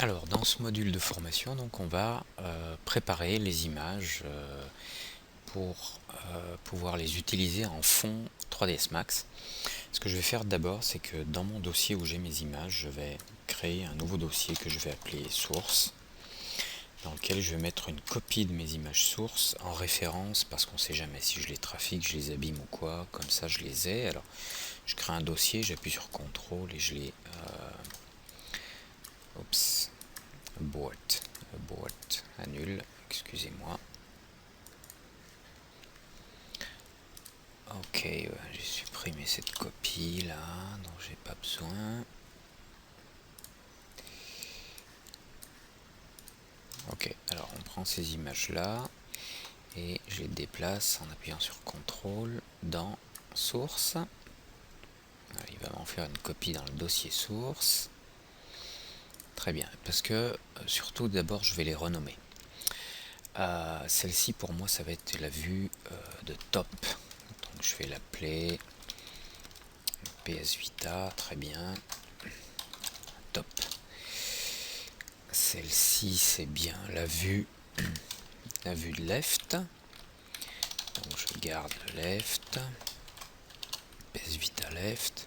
Alors, dans ce module de formation, donc, on va préparer les images pour pouvoir les utiliser en fond 3ds Max. Ce que je vais faire d'abord, c'est que dans mon dossier où j'ai mes images, je vais créer un nouveau dossier que je vais appeler source, dans lequel je vais mettre une copie de mes images sources en référence, parce qu'on ne sait jamais si je les trafique, je les abîme ou quoi, comme ça je les ai. Alors, je crée un dossier, j'appuie sur CTRL et je les... abort, annule, excusez-moi. Ok, j'ai supprimé cette copie là, dont j'ai pas besoin. Ok, alors on prend ces images là et je les déplace en appuyant sur CTRL dans source. Il va m'en faire une copie dans le dossier source. Très bien, parce que surtout d'abord je vais les renommer. Celle-ci pour moi ça va être la vue de top. Donc je vais l'appeler PS Vita, très bien. Top. Celle-ci c'est bien la vue de left. Donc je garde le left. PS Vita left.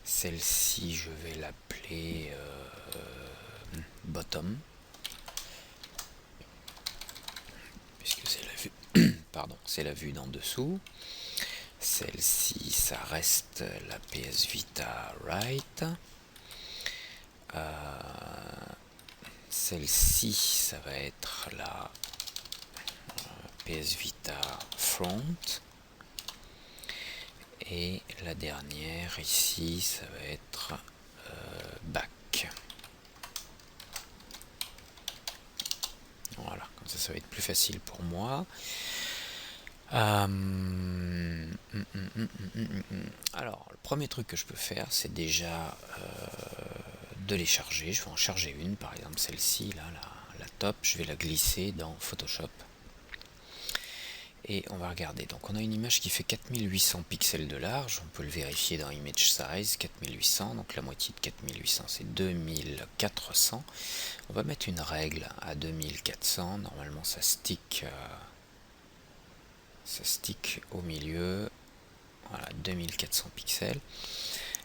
Celle-ci je vais l'appeler bottom. Puisque c'est la vue. Pardon, c'est la vue d'en dessous. Celle-ci, ça reste la PS Vita right. Celle-ci, ça va être la PS Vita front. Et la dernière ici, ça va être back. Voilà, comme ça va être plus facile pour moi. Alors, le premier truc que je peux faire, c'est déjà de les charger. Je vais en charger une, par exemple celle-ci, là, la top, je vais la glisser dans Photoshop. Et on va regarder. Donc on a une image qui fait 4800 pixels de large. On peut le vérifier dans Image Size, 4800. Donc la moitié de 4800, c'est 2400. On va mettre une règle à 2400. Normalement, ça stick au milieu. Voilà, 2400 pixels.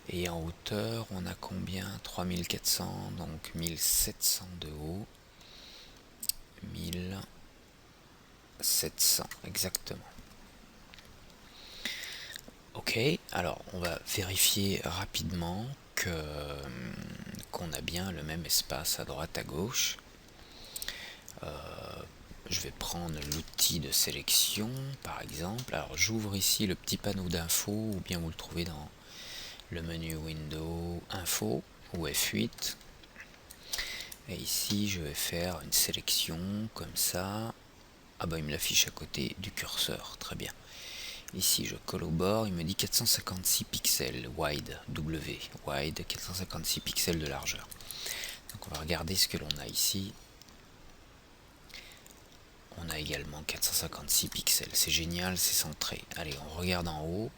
Et en hauteur, on a combien? 3400, donc 1700 de haut. 1700, exactement. Ok, alors on va vérifier rapidement qu'on a bien le même espace à droite à gauche. Je vais prendre l'outil de sélection par exemple. Alors j'ouvre ici le petit panneau d'info, ou bien vous le trouvez dans le menu Windows Info ou F8. Et ici je vais faire une sélection comme ça. Ah bah il me l'affiche à côté du curseur, très bien. Ici je collabore, il me dit 456 pixels wide, wide 456 pixels de largeur. Donc on va regarder ce que l'on a ici. On a également 456 pixels, c'est génial, c'est centré. Allez, on regarde en haut.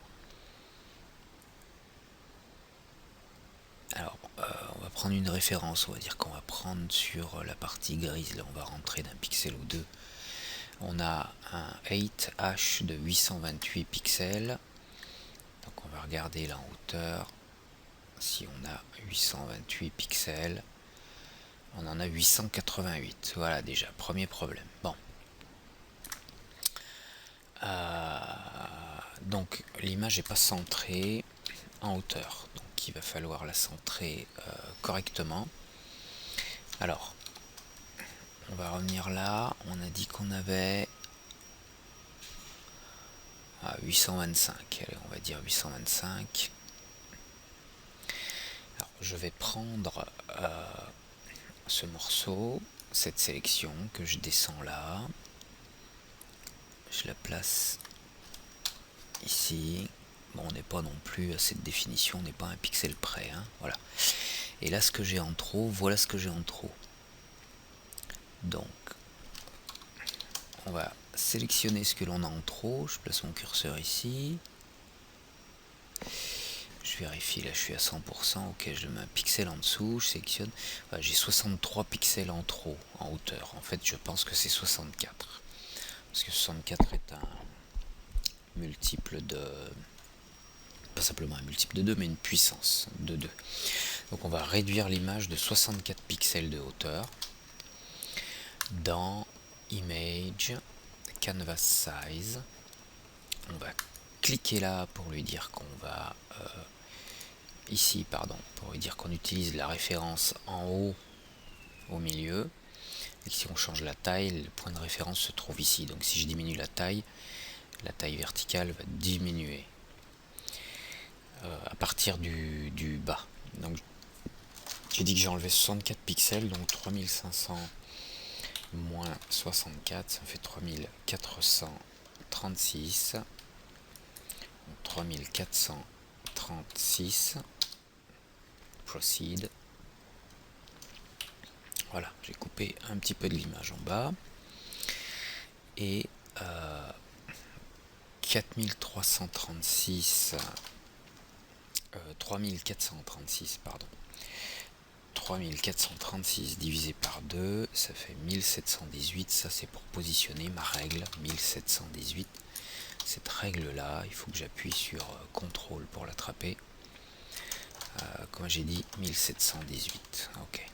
Alors, on va prendre une référence, on va dire qu'on va prendre sur la partie grise, là on va rentrer d'un pixel ou deux. On a un 8H de 828 pixels. Donc on va regarder là en hauteur. Si on a 828 pixels, on en a 888. Voilà déjà, premier problème. Bon. Donc l'image n'est pas centrée en hauteur. Donc il va falloir la centrer correctement. Alors, on va revenir là. On a dit qu'on avait 825. Allez, on va dire 825. Alors, je vais prendre ce morceau, cette sélection que je descends là. Je la place ici. Bon, on n'est pas non plus à cette définition, on n'est pas un pixel près. Hein, voilà. Et là, ce que j'ai en trop, voilà ce que j'ai en trop. Donc, on va sélectionner ce que l'on a en trop. Je place mon curseur ici. je vérifie, là je suis à 100%, ok, je mets un pixel en dessous, je sélectionne, voilà, j'ai 63 pixels en trop en hauteur. En fait je pense que c'est 64, parce que 64 est un multiple de, pas simplement un multiple de 2, mais une puissance de 2. Donc on va réduire l'image de 64 pixels de hauteur dans Image, Canvas Size. On va cliquer là pour lui dire qu'on va ici, pardon, pour lui dire qu'on utilise la référence en haut au milieu, et que si on change la taille, le point de référence se trouve ici. Donc si je diminue la taille verticale va diminuer à partir du bas. Donc j'ai dit que j'ai enlevé 64 pixels, donc 3500 moins 64, ça fait 3436. 3436. Proceed. Voilà, j'ai coupé un petit peu de l'image en bas. Et 4336, 3436, pardon. 3436 divisé par 2, ça fait 1718. Ça c'est pour positionner ma règle, 1718. Cette règle là, il faut que j'appuie sur CTRL pour l'attraper. Comme j'ai dit, 1718. Ok.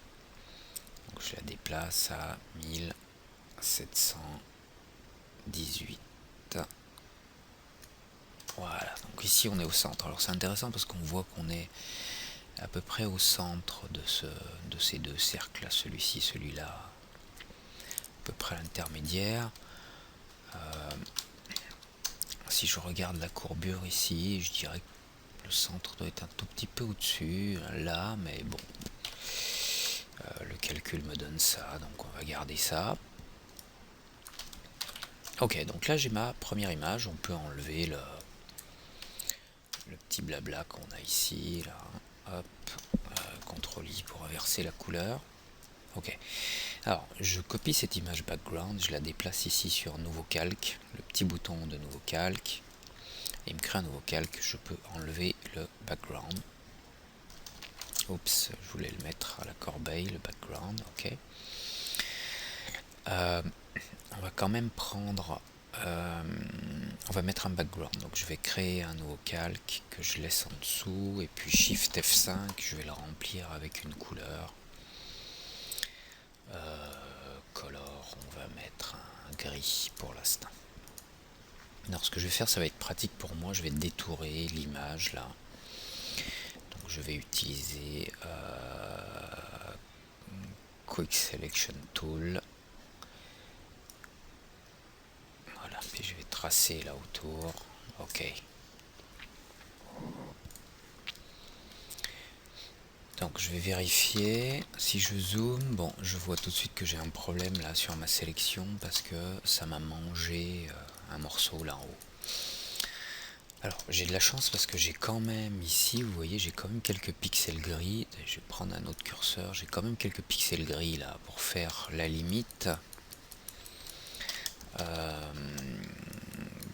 Donc je la déplace à 1718. Voilà, donc ici on est au centre. Alors c'est intéressant parce qu'on voit qu'on est à peu près au centre de ces deux cercles, celui-ci, celui-là, à peu près l'intermédiaire. Si je regarde la courbure ici, je dirais que le centre doit être un tout petit peu au-dessus, là, mais bon, le calcul me donne ça, donc on va garder ça. Ok, donc là j'ai ma première image, on peut enlever le petit blabla qu'on a ici, là, hop, CTRL-I pour inverser la couleur. Ok, alors je copie cette image background, je la déplace ici sur nouveau calque, le petit bouton de nouveau calque, et il me crée un nouveau calque, je peux enlever le background. Oups, je voulais le mettre à la corbeille, le background, ok. On va quand même prendre, on va mettre un background, donc je vais créer un nouveau calque que je laisse en dessous, et puis Shift F5, je vais le remplir avec une couleur. Color, on va mettre un gris pour l'instant. Alors ce que je vais faire, ça va être pratique pour moi, je vais détourer l'image là. Donc je vais utiliser Quick Selection Tool. Voilà, puis je vais tracer là autour. Ok. Donc je vais vérifier, si je zoome, bon je vois tout de suite que j'ai un problème là sur ma sélection parce que ça m'a mangé un morceau là en haut. Alors j'ai de la chance parce que j'ai quand même ici, vous voyez, j'ai quand même quelques pixels gris. Je vais prendre un autre curseur, j'ai quand même quelques pixels gris là pour faire la limite.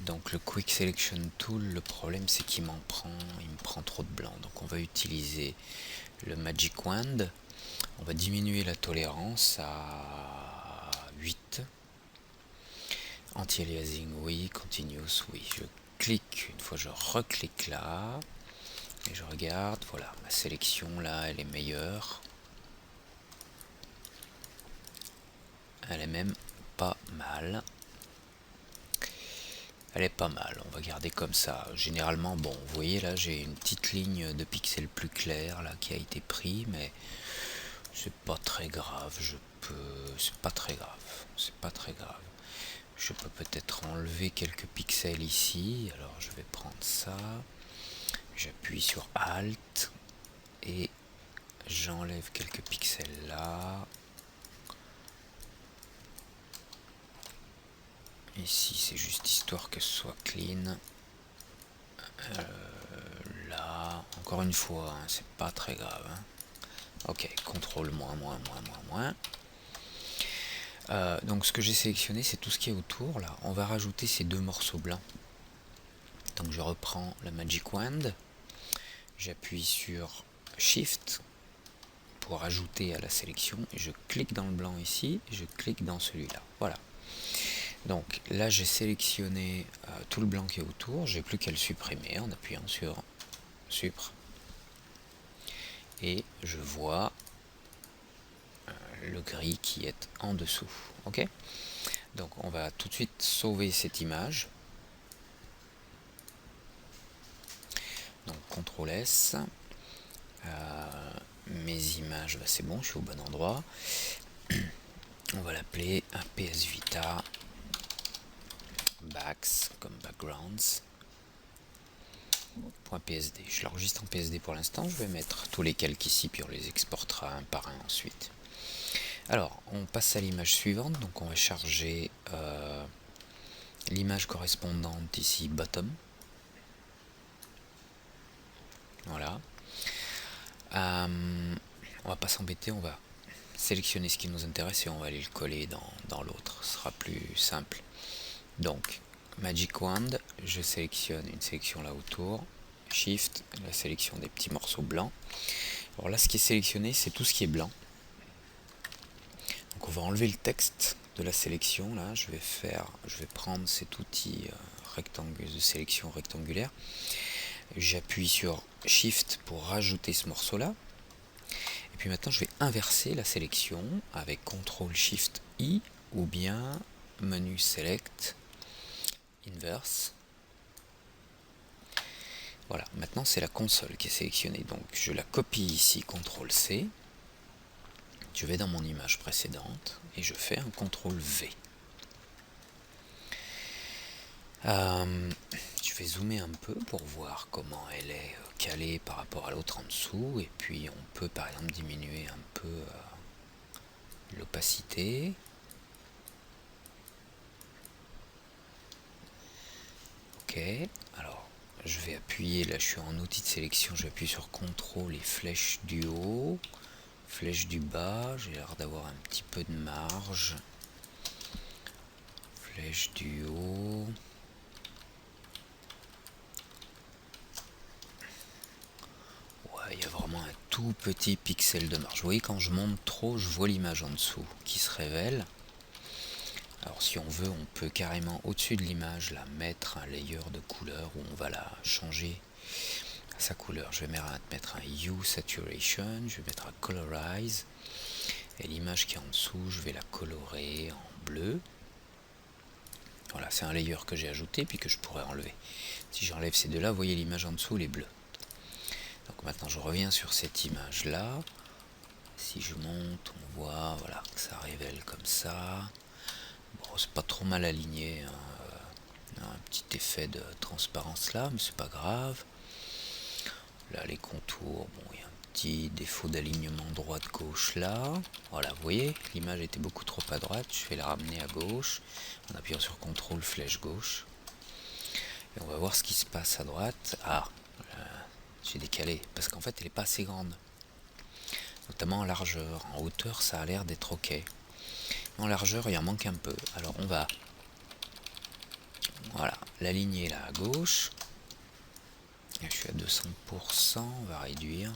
Donc le Quick Selection Tool, le problème c'est qu'il me prend trop de blanc. Donc on va utiliser le Magic Wand. On va diminuer la tolérance à 8. Anti-aliasing, oui. Continuous, oui. Je clique, une fois je reclique là. Et je regarde, voilà, ma sélection là, elle est meilleure. Elle est même pas mal. Elle est pas mal, on va garder comme ça. Généralement, bon, vous voyez là, j'ai une petite ligne de pixels plus claire là qui a été pris, mais c'est pas très grave. C'est pas très grave. C'est pas très grave. Je peux peut-être enlever quelques pixels ici. Alors je vais prendre ça. J'appuie sur Alt et j'enlève quelques pixels là. Ici c'est juste histoire que ce soit clean. Là, encore une fois, hein, c'est pas très grave. Hein. Ok, contrôle moins. Donc ce que j'ai sélectionné, c'est tout ce qui est autour. Là, on va rajouter ces deux morceaux blancs. Donc je reprends la Magic Wand. j'appuie sur Shift pour ajouter à la sélection, et je clique dans le blanc ici, et je clique dans celui-là. Voilà. Donc là j'ai sélectionné tout le blanc qui est autour, j'ai plus qu'à le supprimer en appuyant sur Supr. Et je vois le gris qui est en dessous. Ok. Donc on va tout de suite sauver cette image. Donc CTRL S. Mes images, bah, c'est bon, je suis au bon endroit. On va l'appeler un PS Vita Backs comme backgrounds. .psd. Je l'enregistre en PSD pour l'instant. Je vais mettre tous les calques ici, puis on les exportera un par un ensuite. Alors, on passe à l'image suivante. Donc, on va charger l'image correspondante ici, bottom. Voilà. On va pas s'embêter, on va sélectionner ce qui nous intéresse et on va aller le coller dans l'autre. Ce sera plus simple. Donc, Magic Wand, je sélectionne une sélection là autour. Shift, la sélection des petits morceaux blancs. Alors là, ce qui est sélectionné, c'est tout ce qui est blanc. Donc on va enlever le texte de la sélection. Là, je vais prendre cet outil de sélection rectangulaire. J'appuie sur Shift pour rajouter ce morceau-là. Et puis maintenant, je vais inverser la sélection avec CTRL SHIFT I ou bien menu Select, Inverse. Voilà, maintenant c'est la console qui est sélectionnée. Donc je la copie ici, CTRL C. Je vais dans mon image précédente et je fais un CTRL V. Je vais zoomer un peu pour voir comment elle est calée par rapport à l'autre en dessous. Et puis on peut par exemple diminuer un peu l'opacité. Ok, alors je vais appuyer, là je suis en outil de sélection, j'appuie sur CTRL et flèche du haut, flèche du bas, j'ai l'air d'avoir un petit peu de marge. Flèche du haut. Ouais, il y a vraiment un tout petit pixel de marge. Vous voyez, quand je monte trop, je vois l'image en dessous qui se révèle. Alors si on veut, on peut carrément au-dessus de l'image la mettre un layer de couleur où on va la changer à sa couleur. Je vais mettre un Hue Saturation, je vais mettre un Colorize, et l'image qui est en dessous, je vais la colorer en bleu. Voilà, c'est un layer que j'ai ajouté puis que je pourrais enlever. Si j'enlève ces deux-là, vous voyez l'image en dessous, elle est bleue. Donc maintenant je reviens sur cette image-là. Si je monte, on voit voilà, que ça révèle comme ça. Bon, c'est pas trop mal aligné, hein. Un petit effet de transparence là, mais c'est pas grave. Là les contours, bon, il y a un petit défaut d'alignement droite-gauche là. Voilà, vous voyez, l'image était beaucoup trop à droite, je vais la ramener à gauche en appuyant sur CTRL flèche gauche. Et on va voir ce qui se passe à droite. Ah, j'ai décalé, parce qu'en fait elle n'est pas assez grande. Notamment en largeur, en hauteur ça a l'air d'être ok. En largeur il en manque un peu, alors on va voilà, l'aligner là à gauche. Là, je suis à 200%, on va réduire.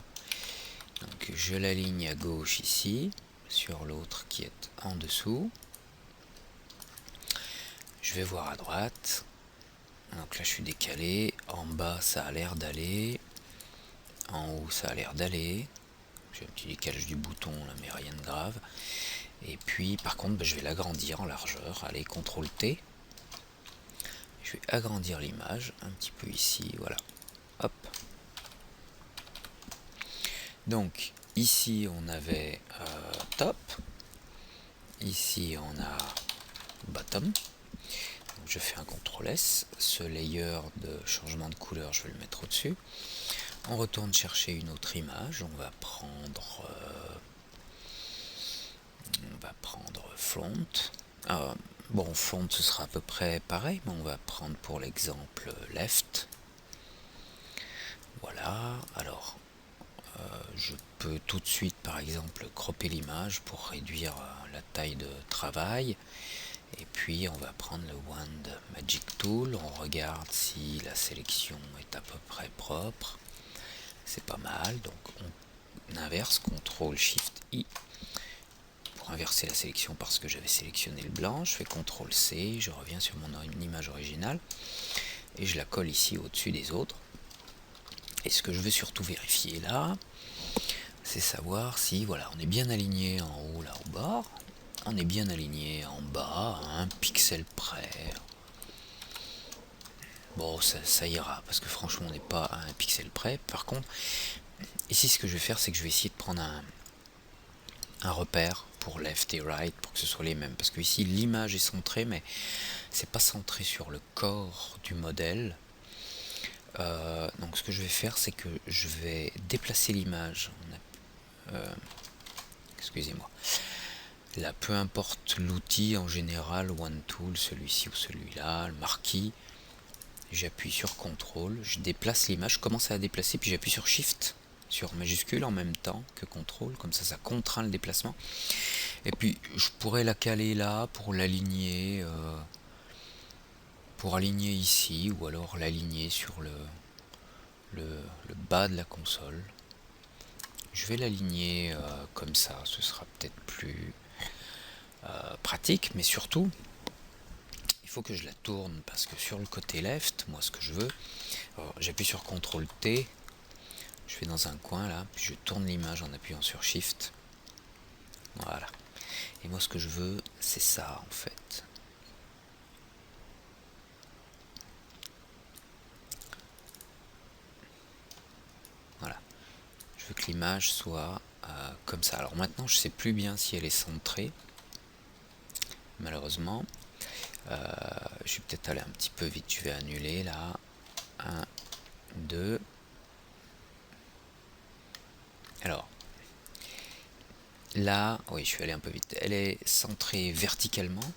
Donc je l'aligne à gauche ici, sur l'autre qui est en dessous. Je vais voir à droite. Donc là je suis décalé, en bas ça a l'air d'aller, en haut ça a l'air d'aller. J'ai un petit décalage du bouton là, mais rien de grave. Et puis par contre je vais l'agrandir en largeur. Allez, CTRL T. Je vais agrandir l'image un petit peu ici, voilà. Hop. Donc ici on avait top. Ici on a bottom. Donc, je fais un CTRL S. Ce layer de changement de couleur, je vais le mettre au-dessus. On retourne chercher une autre image. On va prendre front. Bon, front ce sera à peu près pareil, mais on va prendre pour l'exemple left. Voilà, alors je peux tout de suite par exemple cropper l'image pour réduire la taille de travail. Et puis on va prendre le Wand Magic Tool, on regarde si la sélection est à peu près propre. c'est pas mal. Donc on inverse, CTRL SHIFT I pour inverser la sélection parce que j'avais sélectionné le blanc. Je fais CTRL C, je reviens sur mon image originale et je la colle ici au-dessus des autres. Et ce que je veux surtout vérifier là, c'est savoir si voilà, on est bien aligné en haut là au bas, on est bien aligné en bas à un pixel près. Bon, ça ira, parce que franchement on n'est pas à un pixel près. Par contre, ici ce que je vais faire, c'est que je vais essayer de prendre un repère pour left et right pour que ce soit les mêmes, parce que ici l'image est centrée, mais c'est pas centré sur le corps du modèle. Donc ce que je vais faire, c'est que je vais déplacer l'image. Excusez-moi. Là, peu importe l'outil, en général, One Tool, celui-ci ou celui-là, le marquis, j'appuie sur CTRL, je déplace l'image, je commence à la déplacer, puis j'appuie sur SHIFT, sur majuscule en même temps que CTRL, comme ça contraint le déplacement. Et puis je pourrais la caler là pour l'aligner, pour aligner ici, ou alors l'aligner sur le bas de la console. Je vais l'aligner comme ça, ce sera peut-être plus pratique, mais surtout il faut que je la tourne parce que sur le côté left, moi ce que je veux, j'appuie sur CTRL T, je vais dans un coin là, puis je tourne l'image en appuyant sur SHIFT. Voilà. Et moi ce que je veux, c'est ça en fait. Voilà. Je veux que l'image soit comme ça. Alors maintenant, je sais plus bien si elle est centrée. Malheureusement. Je vais peut-être aller un petit peu vite. Je vais annuler là. 1, 2. Alors. Là, oui, je suis allé un peu vite. Elle est centrée verticalement.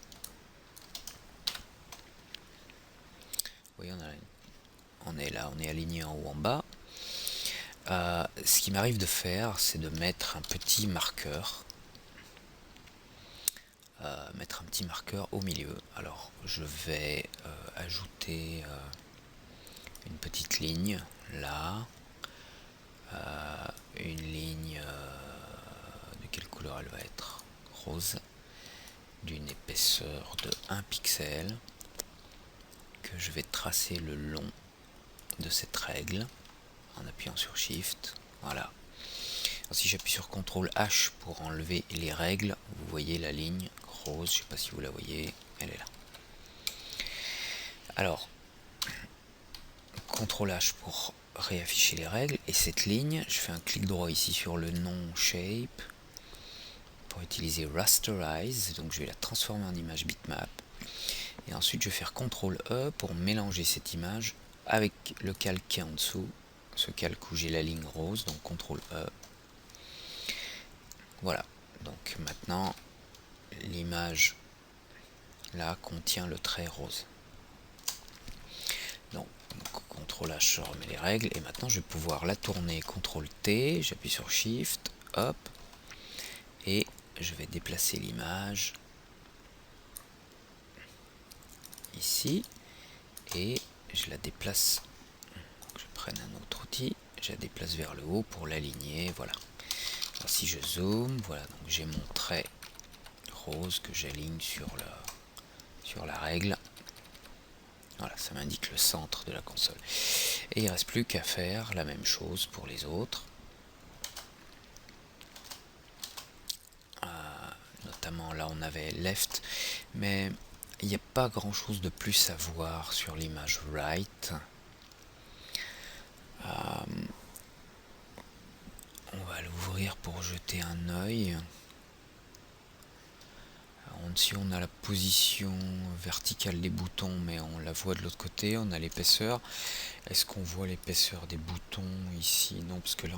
Oui, on est là, on est aligné en haut en bas. Ce qui m'arrive de faire, c'est de mettre un petit marqueur. Mettre un petit marqueur au milieu. Alors, je vais ajouter une petite ligne là. Une ligne de quelle couleur elle va être? Rose. D'une épaisseur de 1 pixel. Que je vais tracer le long de cette règle en appuyant sur Shift. Voilà. Alors, si j'appuie sur CTRL H pour enlever les règles, vous voyez la ligne rose, je ne sais pas si vous la voyez, elle est là. Alors, CTRL H pour réafficher les règles, et cette ligne, je fais un clic droit ici sur le nom Shape pour utiliser Rasterize, donc je vais la transformer en image bitmap, et ensuite je vais faire CTRL E pour mélanger cette image avec le calque qui est en dessous, ce calque où j'ai la ligne rose, donc CTRL E. Voilà, donc maintenant l'image là contient le trait rose. Donc CTRL H, je remets les règles et maintenant je vais pouvoir la tourner. CTRL T, j'appuie sur Shift, hop, et je vais déplacer l'image ici et je la déplace. Je prenne un autre outil, je la déplace vers le haut pour l'aligner. Voilà. Alors, si je zoome, voilà, donc j'ai mon trait rose que j'aligne sur la règle. Voilà, ça m'indique le centre de la console. Et il ne reste plus qu'à faire la même chose pour les autres. Notamment là on avait left, mais il n'y a pas grand chose de plus à voir sur l'image right. On va l'ouvrir pour jeter un œil. Si on a la position verticale des boutons, mais on la voit de l'autre côté, on a l'épaisseur. Est-ce qu'on voit l'épaisseur des boutons ici? Non, parce que là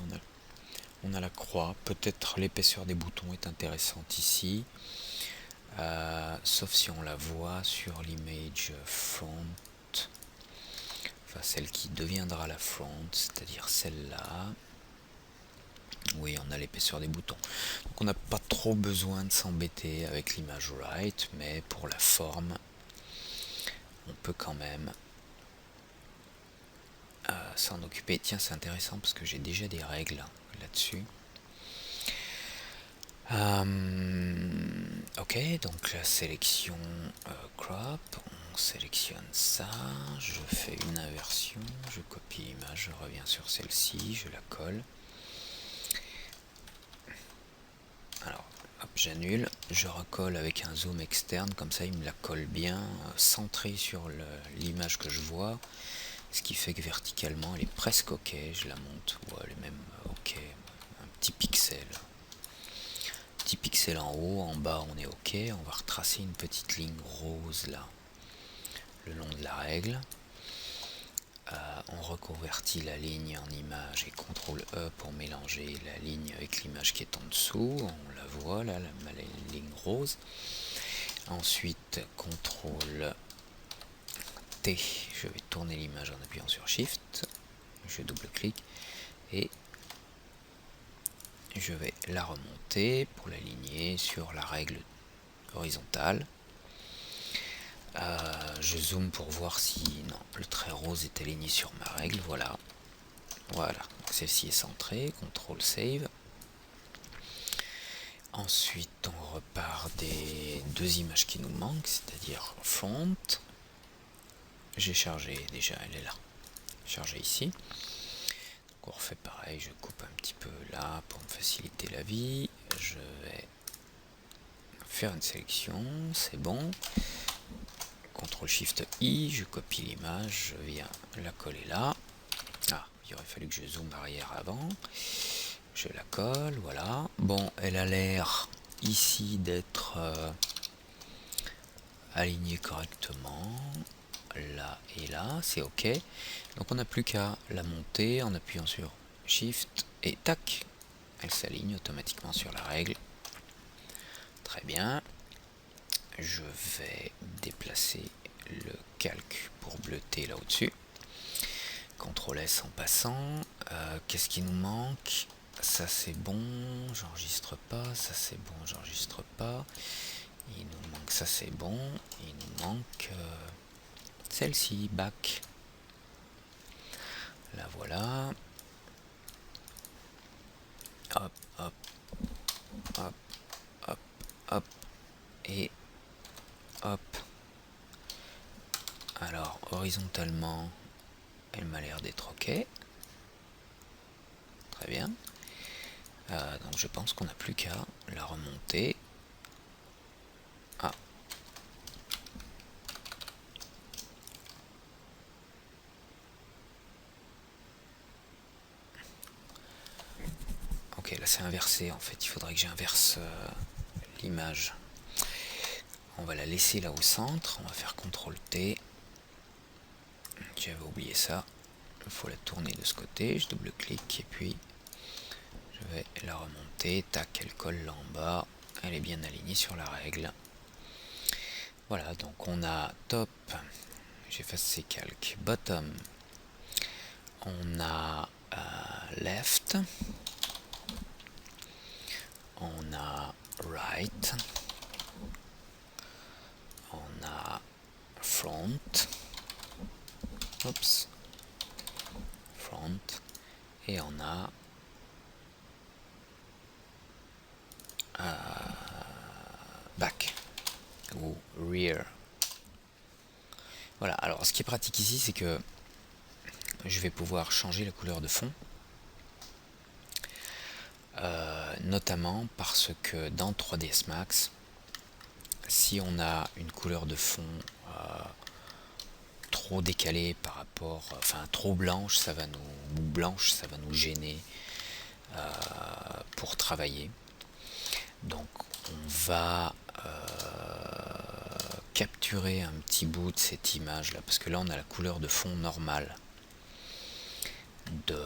on a la croix. Peut-être l'épaisseur des boutons est intéressante ici. Sauf si on la voit sur l'image front, enfin celle qui deviendra la front, c'est-à-dire celle-là. Oui, on a l'épaisseur des boutons. Donc on n'a pas trop besoin de s'embêter avec l'image right, mais pour la forme, on peut quand même s'en occuper. Tiens, c'est intéressant parce que j'ai déjà des règles là-dessus. Ok, donc la sélection crop, on sélectionne ça, je fais une inversion, je copie l'image, je reviens sur celle-ci, je la colle. Alors, hop, j'annule, je recolle avec un zoom externe, comme ça il me la colle bien, centrée sur l'image que je vois, ce qui fait que verticalement elle est presque ok, je la monte, ouais, elle est même ok, un petit pixel en haut, en bas on est ok, on va retracer une petite ligne rose là, le long de la règle. On reconvertit la ligne en image et CTRL E pour mélanger la ligne avec l'image qui est en dessous. On la voit là, la ligne rose. Ensuite, CTRL T, je vais tourner l'image en appuyant sur Shift. Je double-clique et je vais la remonter pour l'aligner sur la règle horizontale. Je zoome pour voir si non, le trait rose est aligné sur ma règle. Voilà, celle-ci est centrée. CTRL Save. Ensuite, on repart des deux images qui nous manquent, c'est-à-dire front. J'ai chargé déjà, elle est là. Chargée ici. Donc on refait pareil, je coupe un petit peu là pour me faciliter la vie. Je vais faire une sélection, c'est bon. CTRL SHIFT I, je copie l'image, je viens la coller là. Ah, il aurait fallu que je zoome arrière avant. Je la colle, voilà. Bon, elle a l'air ici d'être alignée correctement. Là et là, c'est ok. Donc on n'a plus qu'à la monter en appuyant sur Shift et tac, elle s'aligne automatiquement sur la règle. Très bien. Je vais déplacer le calque pour bleuter là au-dessus. CTRL S en passant. Qu'est-ce qui nous manque? Ça c'est bon, j'enregistre pas. Ça c'est bon, j'enregistre pas. Il nous manque ça, c'est bon. Il nous manque celle-ci, back. La voilà. Hop, hop, hop, hop, hop. Et hop. Alors, horizontalement, elle m'a l'air d'être ok. Très bien. Donc je pense qu'on n'a plus qu'à la remonter. Ah. Ok, là c'est inversé en fait. Il faudrait que j'inverse l'image. On va la laisser là au centre. On va faire CTRL T. J'avais oublié ça. Il faut la tourner de ce côté. Je double-clique et puis je vais la remonter. Tac, elle colle là en bas. Elle est bien alignée sur la règle. Voilà, donc on a top. J'efface ces calques. Bottom. On a left. On a right. On a front. Oups. Front. Et on a back ou rear. Voilà, alors ce qui est pratique ici, c'est que je vais pouvoir changer la couleur de fond, notamment parce que dans 3ds Max, si on a une couleur de fond trop décalée par rapport, enfin trop blanche, ça va nous gêner pour travailler. Donc on va capturer un petit bout de cette image là, parce que là on a la couleur de fond normale de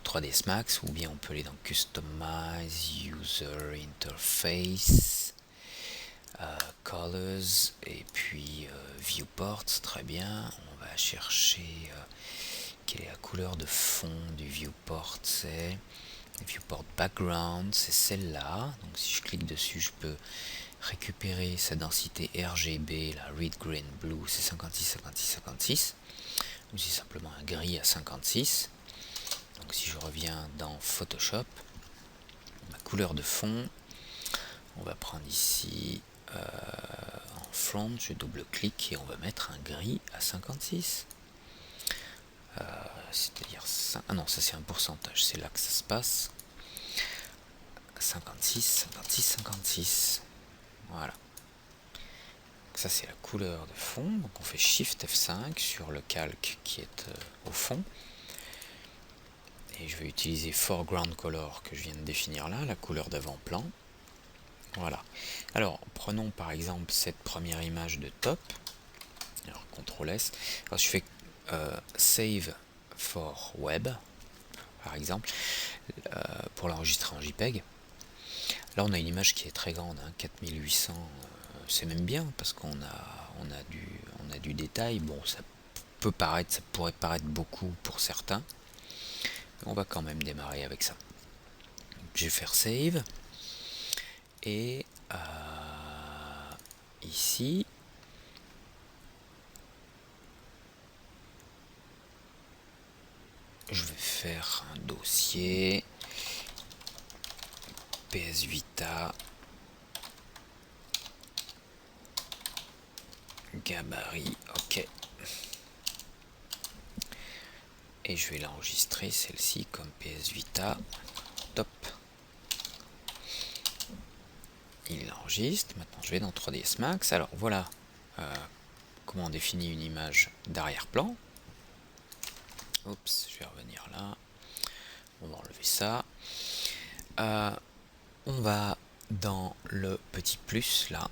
3ds Max, ou bien on peut aller dans Customize, User Interface, Colors, et puis Viewports. Très bien, on va chercher quelle est la couleur de fond du viewport. C'est Viewport Background, c'est celle-là. Donc si je clique dessus, je peux récupérer sa densité RGB, la Red, Green, Blue, c'est 56, 56, 56. ou c'est simplement un gris à 56. Donc si je reviens dans Photoshop, ma couleur de fond, on va prendre ici en front, je double-clique et on va mettre un gris à 56. C'est-à-dire ça. Ah non, ça c'est un pourcentage, c'est là que ça se passe. 56, 56, 56. Voilà. Ça c'est la couleur de fond. Donc on fait Shift F5 sur le calque qui est au fond. Et je vais utiliser Foreground Color que je viens de définir là, la couleur d'avant-plan. Voilà. Alors prenons par exemple cette première image de top. Alors CTRL S. Alors je fais Save for Web par exemple pour l'enregistrer en JPEG. Là on a une image qui est très grande, hein, 4800, c'est même bien parce qu'on a du détail. Bon, ça pourrait paraître beaucoup pour certains, mais on va quand même démarrer avec ça. Je vais faire Save et ici je vais faire un dossier PS Vita gabarit, ok, et je vais l'enregistrer celle-ci comme PS Vita. Top, il l'enregistre. Maintenant je vais dans 3ds Max. Alors voilà comment on définit une image d'arrière-plan. Oups, je vais revenir là, on va enlever ça. On va dans le petit plus là,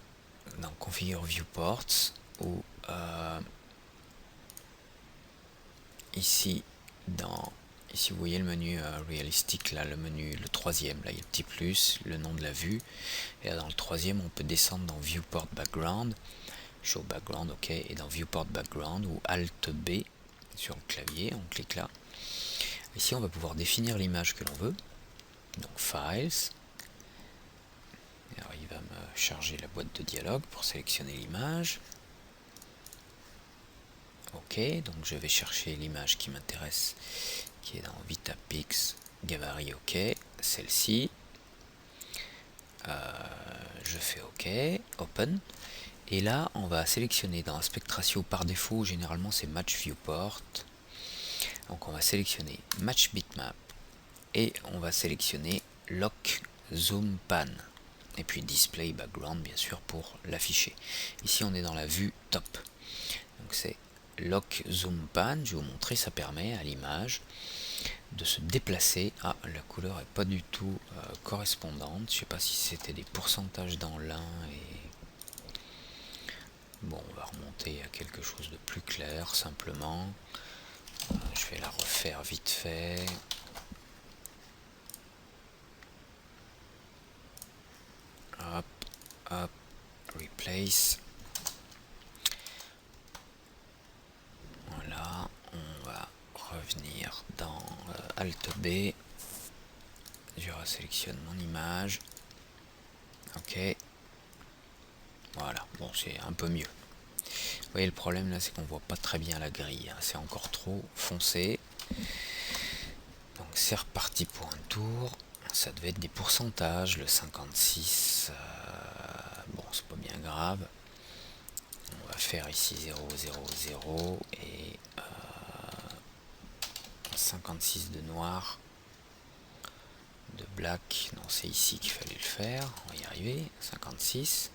dans Configure Viewports, ou ici vous voyez le menu Realistic, là le menu, le troisième, là il y a le petit plus, le nom de la vue, et là dans le troisième on peut descendre dans Viewport Background, Show Background, ok, et dans Viewport Background ou Alt B sur le clavier, on clique là. Ici on va pouvoir définir l'image que l'on veut, donc Files. Alors il va me charger la boîte de dialogue pour sélectionner l'image. Ok, donc je vais chercher l'image qui m'intéresse, qui est dans VitaPix gabarit, ok, celle-ci. Je fais ok, open, et là on va sélectionner dans Aspect Ratio. Par défaut généralement c'est Match Viewport, donc on va sélectionner Match Bitmap et on va sélectionner Lock Zoom Pan, et puis Display Background bien sûr pour l'afficher. Ici on est dans la vue top, donc c'est Lock Zoom Pan. Je vais vous montrer, ça permet à l'image de se déplacer. Ah, la couleur est pas du tout correspondante, je sais pas si c'était des pourcentages dans l'un et bon, on va remonter à quelque chose de plus clair simplement. Je vais la refaire vite fait. Hop, hop, replace. Voilà, on va revenir dans Alt B. Je resélectionne mon image. Ok. Voilà, bon, c'est un peu mieux. Vous voyez, le problème là, c'est qu'on voit pas très bien la grille, hein. C'est encore trop foncé. Donc c'est reparti pour un tour. Ça devait être des pourcentages, le 56. Bon, c'est pas bien grave. On va faire ici 0, 0, 0 et 56 de noir, de black. Non, c'est ici qu'il fallait le faire. On va y arriver. 56.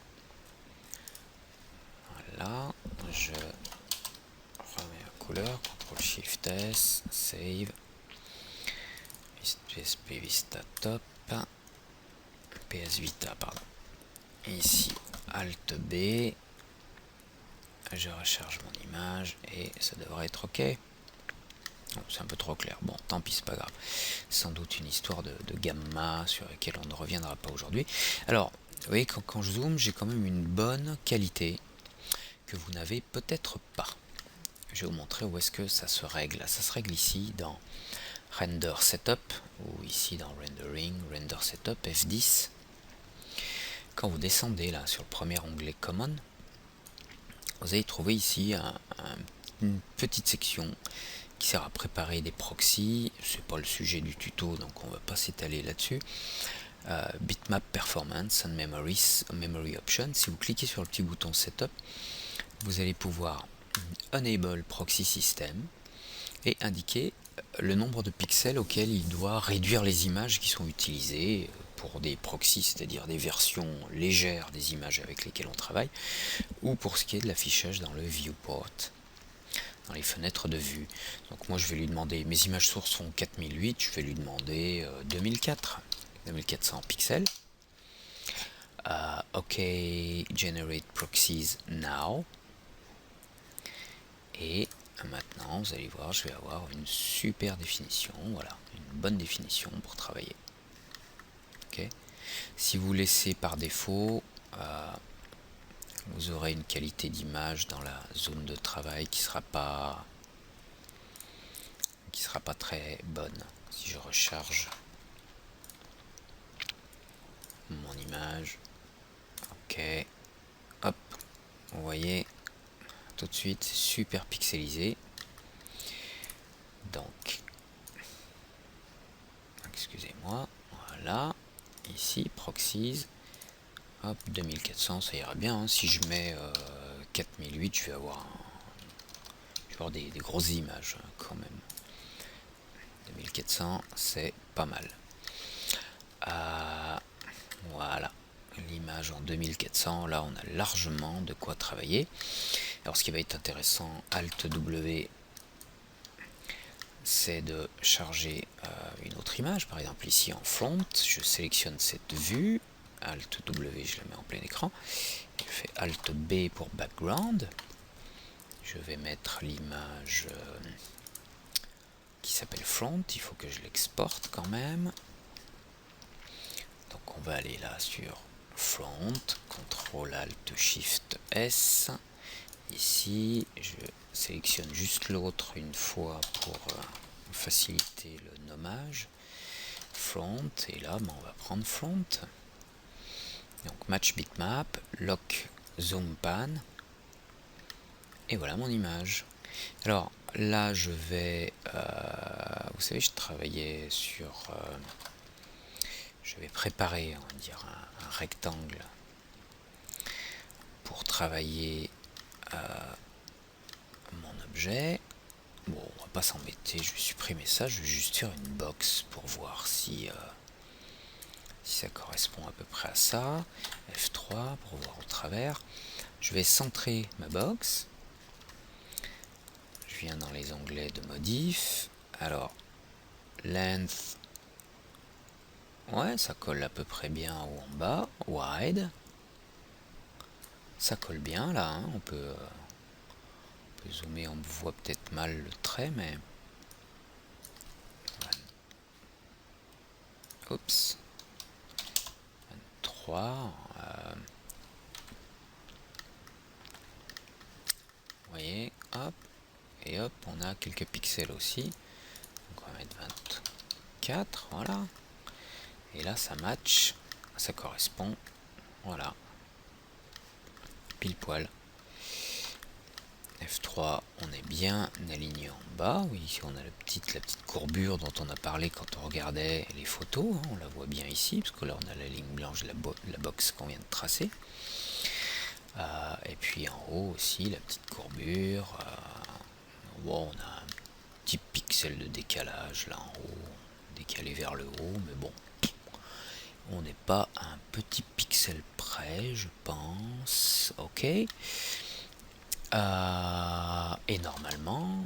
Voilà, je remets la couleur, CTRL SHIFT S, Save, PSP Vista Top, PS Vita, pardon. Ici, Alt B, je recharge mon image et ça devrait être ok. Bon, c'est un peu trop clair, bon tant pis, c'est pas grave. Sans doute une histoire de gamma sur laquelle on ne reviendra pas aujourd'hui. Alors, vous voyez, quand je zoome, j'ai quand même une bonne qualité que vous n'avez peut-être pas. Je vais vous montrer où est-ce que ça se règle. Ça se règle ici dans Render Setup, ou ici dans Rendering, Render Setup, F10. Quand vous descendez là sur le premier onglet Common, vous allez trouver ici un une petite section qui sert à préparer des proxys. C'est pas le sujet du tuto, donc on va pas s'étaler là-dessus. Bitmap Performance and Memory Option. Si vous cliquez sur le petit bouton Setup, vous allez pouvoir Enable Proxy System et indiquer le nombre de pixels auxquels il doit réduire les images qui sont utilisées pour des proxys, c'est-à-dire des versions légères des images avec lesquelles on travaille, ou pour ce qui est de l'affichage dans le viewport, dans les fenêtres de vue. Donc moi je vais lui demander, mes images sources sont 4008, je vais lui demander 2400 pixels. OK, generate proxies now. Et maintenant, vous allez voir, je vais avoir une super définition, voilà, une bonne définition pour travailler. Ok. Si vous laissez par défaut, vous aurez une qualité d'image dans la zone de travail qui sera pas très bonne. Si je recharge mon image, ok, hop, vous voyez tout de suite super pixelisé. Donc, excusez-moi, voilà, ici proxies, hop, 2400, ça ira bien, hein. Si je mets 4008, je vais avoir des grosses images, hein, quand même. 2400, c'est pas mal. Voilà, l'image en 2400, là on a largement de quoi travailler. Alors ce qui va être intéressant, Alt W, c'est de charger une autre image, par exemple ici en front, je sélectionne cette vue, Alt W, je la mets en plein écran, je fais Alt B pour background, je vais mettre l'image qui s'appelle front, il faut que je l'exporte quand même. Donc on va aller là sur front, CTRL ALT SHIFT S. Ici, je sélectionne juste l'autre une fois pour faciliter le nommage. Front, et là, on va prendre front. Donc match bitmap, lock zoom pan. Et voilà mon image. Alors là, je vais... vous savez, je travaillais sur... je vais préparer, on va dire, un rectangle pour travailler mon objet. Bon, on va pas s'embêter, je vais supprimer ça, je vais juste faire une box pour voir si ça correspond à peu près à ça. F3 pour voir au travers. Je vais centrer ma box. Je viens dans les onglets de modif. Alors, length, ouais, ça colle à peu près bien en haut en bas. Wide, ça colle bien là, hein. On peut zoomer, on voit peut-être mal le trait, mais... Oups. 23. Vous voyez, hop. Et hop, on a quelques pixels aussi. Donc on va mettre 24, voilà. Et là, ça match, ça correspond. Voilà. Pile poil. F3, on est bien aligné en bas. Oui, ici on a la petite courbure dont on a parlé quand on regardait les photos, hein. On la voit bien ici, parce que là on a la ligne blanche de la box qu'on vient de tracer. Et puis en haut aussi, la petite courbure. Bon, on a un petit pixel de décalage là en haut, décalé vers le haut, mais bon, on n'est pas à un petit pixel près, je pense. Ok. Et normalement,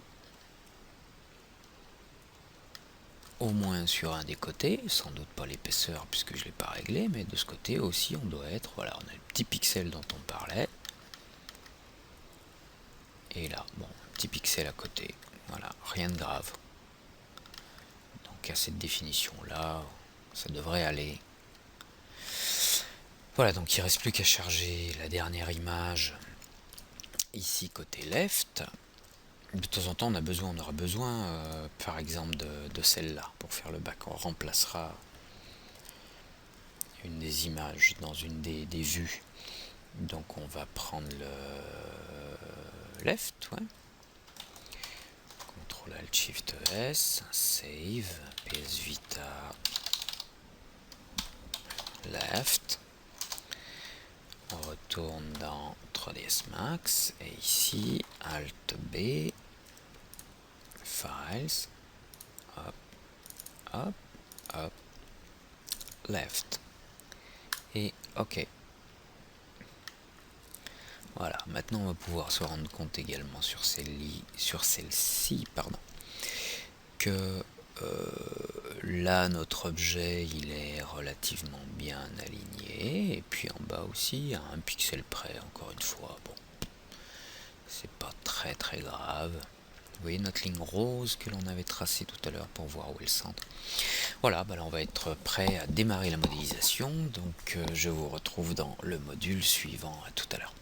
au moins sur un des côtés, sans doute pas l'épaisseur puisque je ne l'ai pas réglé, mais de ce côté aussi on doit être, voilà, on a le petit pixel dont on parlait. Et là, bon, un petit pixel à côté, voilà, rien de grave. Donc à cette définition là, ça devrait aller. Voilà, donc il ne reste plus qu'à charger la dernière image ici côté left. De temps en temps on aura besoin par exemple de celle-là pour faire le back. On remplacera une des images dans une des vues. Donc on va prendre le left, ouais. CTRL ALT SHIFT S, save, PS Vita, left, on retourne dans 3ds Max, et ici, ALT B, Files, hop, hop, hop, left, et OK. Voilà, maintenant on va pouvoir se rendre compte également sur celle-ci, que là notre objet il est relativement bien aligné, et puis en bas aussi à un pixel près, encore une fois, bon, c'est pas très grave. Vous voyez notre ligne rose que l'on avait tracée tout à l'heure pour voir où est le centre. Voilà, là on va être prêt à démarrer la modélisation, donc je vous retrouve dans le module suivant. À tout à l'heure.